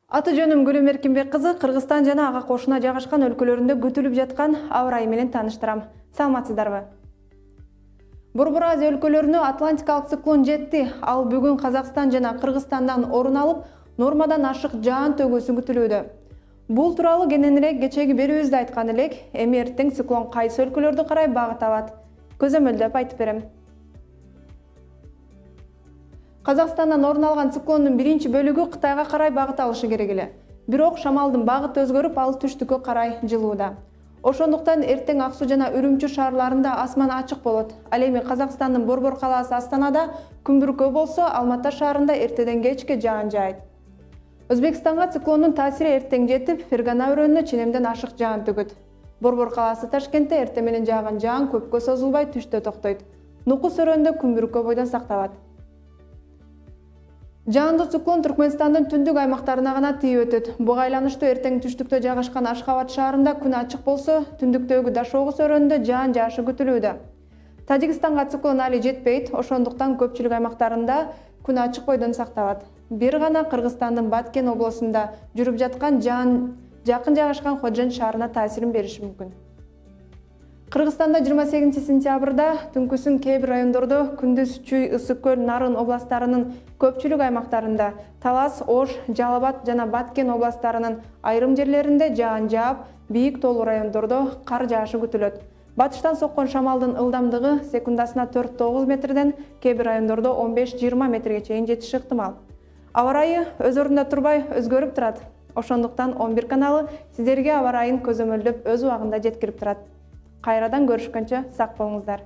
Аты жөнүм Гүлүм Эркинбек кызы Кыргызстан жана ага кошуна жайгашкан өлкөлөрүндө күтүлүп жаткан аба ырайы менен тааныштырам. Саламатсыздарбы? Борбор Азия өлкөлөрүнө Атлантикалык циклон жетти. Ал бүгүн Казакстан жана Кыргызстандан орун алып, нормадан ашык жаан төгүүсү күтүлүүдө. Бул тууралуу кененирээк кечээги берүүбүздө айткан элек, эми эртең циклон кайсы өлкөлөрдү карай багыт алат? Көзөмөлдөп айтып берем. Казакстандан орун алган циклондун биринчи бөлүгү Кытайга карай багыт алышы керек эле. Бирок шамалдын багыты өзгөрүп, ал түштүккө карай жылууда. Ошондуктан эртең Ак Суу жана Үрүмчү шаарларында асман ачык болот. Ал эми Казакстандын Борбор калаасы Астанада күнбүркөө болсо, Алматы шаарында эртеден кечке жаан жаайт. Өзбекстанга циклондун таасири эртең жетип, Фергана өрөөнүнө ченемден ашык жаан төгөт. Борбор калаасы Ташкентте эртең менен жааган жаан көпкө созулбай түштө токтойт. Нукус өрөөнүндө күнбүркөө бойдон сакталат. Жаандуу циклон Түркмөнстандын түндүк аймактарына гана тийип өтөт. Буга айланыштуу эртең түштүктө жайгашкан Ашхабад шаарында күн ачык болсо, түндүктөгү Дашогуз өрөөнүндө жаан жаашы күтүлүүдө. Тажикстанга циклон али жетпейт, ошондуктан көпчүлүк аймактарында күн ачык бойдон сакталат. Бир гана Кыргызстандын Баткен облусунда жүрүп жаткан жаан жакын жайгашкан Ходжент шаарына таасирин бериши мүмкүн. Кыргызстанда 28 сентябрда түнкүсүн кээ бир райондордо, күндүз Чүй, Ысык көл, Нарын областарынын көпчүлүк аймактарында, Талас, Ош, Жалал Абад жана Баткен областарынын айрым жерлеринде жаан жаап, бийик тоолуу райондордо кар жаашы күтүлөт. Батыштан соккон шамалдын ылдамдыгы секундасына 4-9 метрден кээ бир райондордо 15-20 метрге чейин жетиши ыктымал. Аба ырайы өз ордунда турбай өзгөрүп турат. Ошондуктан 11 каналы сиздерге аба ырайын көзөмөлдөп өз убагында жеткирип турат. Кайрадан көрүшкөнчө сак болуңуздар.